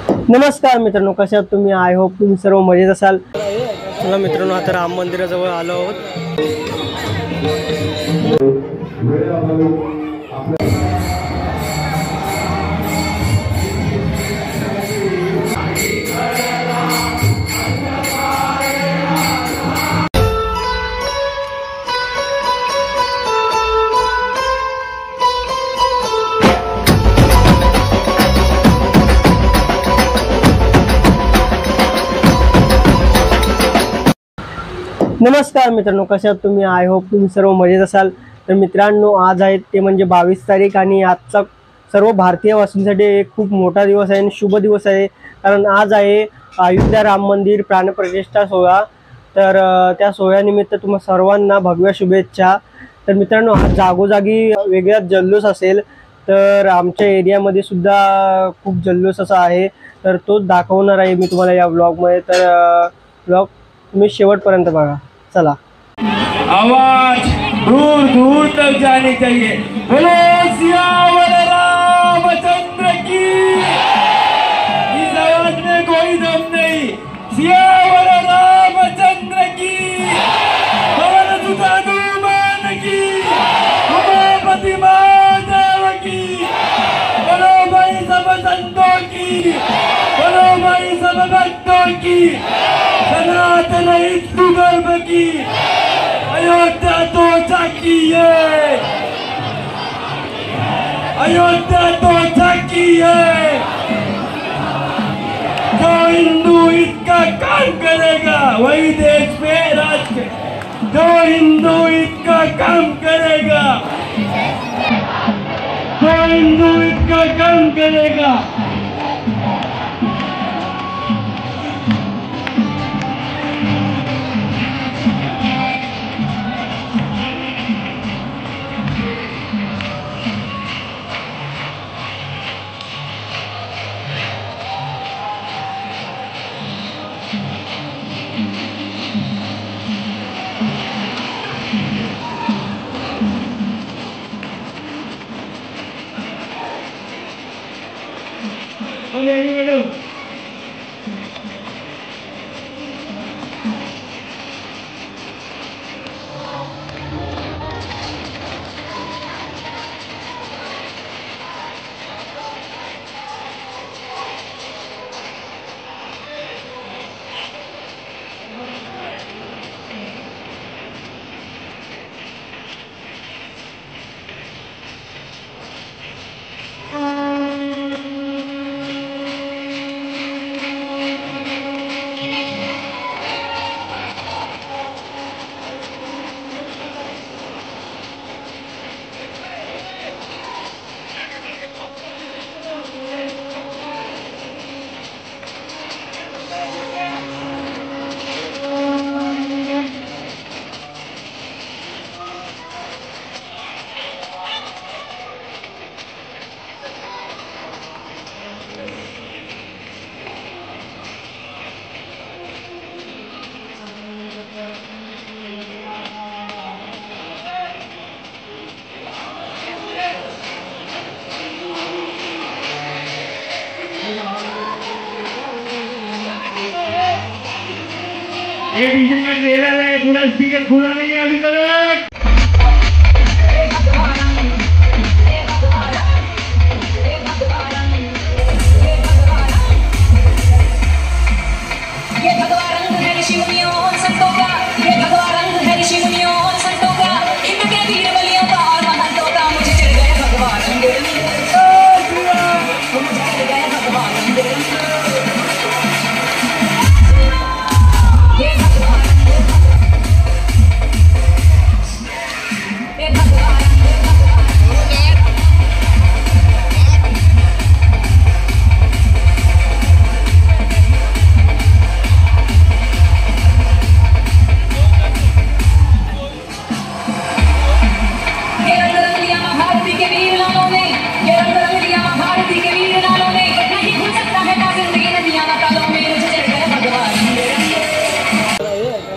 नमस्कार मित्रांनो, कशा आहात तुम्ही? आय होप तुम्ही सर्व मजेत असाल। चला मित्रांनो, आता राम मंदिराजवळ आलो आहोत। नमस्कार मित्रांनो, कशा आहात तुम्ही? आय होप तुम्ही सर्व मजेत असाल। तर मित्रांनो, आज आहे ते म्हणजे 22 तारीख आणि आजचा सर्व भारतीय वासियांसाठी एक खूप मोठा दिवस आहे आणि शुभ दिवस आहे। कारण आज आहे अयोध्या राम मंदिर प्राणप्रतिष्ठा सोहळा। तर त्या सोहळ्यानिमित्त तुम्हा सर्वांना भव्य शुभेच्छा। तर मित्रांनो, आज जागोजागी वेगळा जल्लोष असेल, तर आमच्या एरियामध्ये सुद्धा खूप जल्लोष असा आहे, तर तोच दाखवणार आहे मी तुम्हाला या व्लॉगमध्ये। तर व्लॉग तुम्ही शेवटपर्यंत बघा। चला, आवाज दूर दूर तक जानी चाहिए। बोलो सियावर रामचंद्र की। इस आवाज में कोई दम नहीं। सियावर रामचंद्र की। पवन सुत हनुमान की। उमापति महादेव की। बोलो भाई सब संतों की। बोलो भाई सब भक्तों की। सनातन हिंदू धर्म की। अयोध्या तो झांकी है। अयोध्या तो झांकी है। जो हिंदू इसका काम करेगा वही देश में राज करेगा। जो हिंदू इसका काम करेगा, जो हिंदू इसका काम करेगा। मैडम ये डीजे में ट्रेलर है, पूरा स्पीकर खुला नहीं है अभी तक।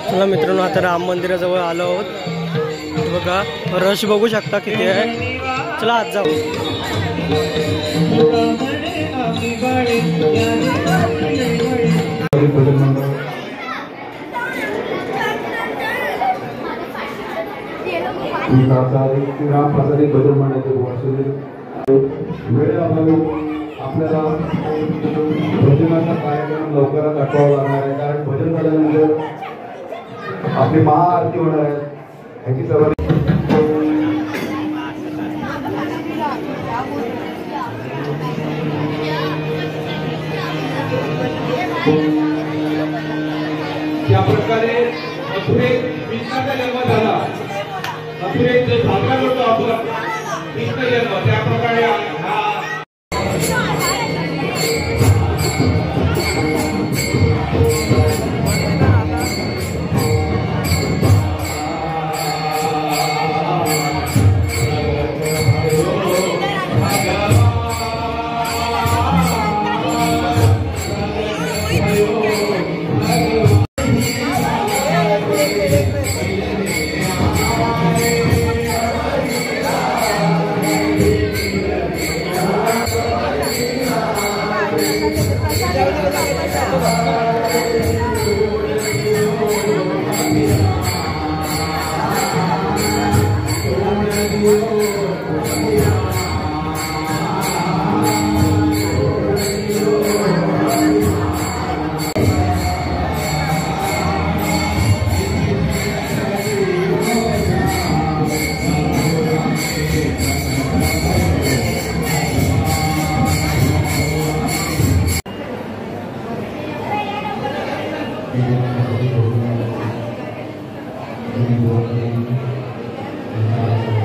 चला मित्रांनो, आता राम मंदिराजवळ आलो आहोत। बघा, रश बघू शकता किती आहे। चला आज जाऊ। रामप्रसादी भजन मंडळाचे वेळेअभावी आपल्याला भजनाचा कार्यक्रम लवकरच आठवावा लागणार आहे, कारण भजन झाल्यानंतर आपली महाआरती होणार आहे. ह्याची सर्वांनी या प्रकारे मथुरेत कृष्णाचा जन्म झाला. मथुरेत जो साजरा करतो आपण कृष्ण जन्म, त्याप्रकारे हा Thank you.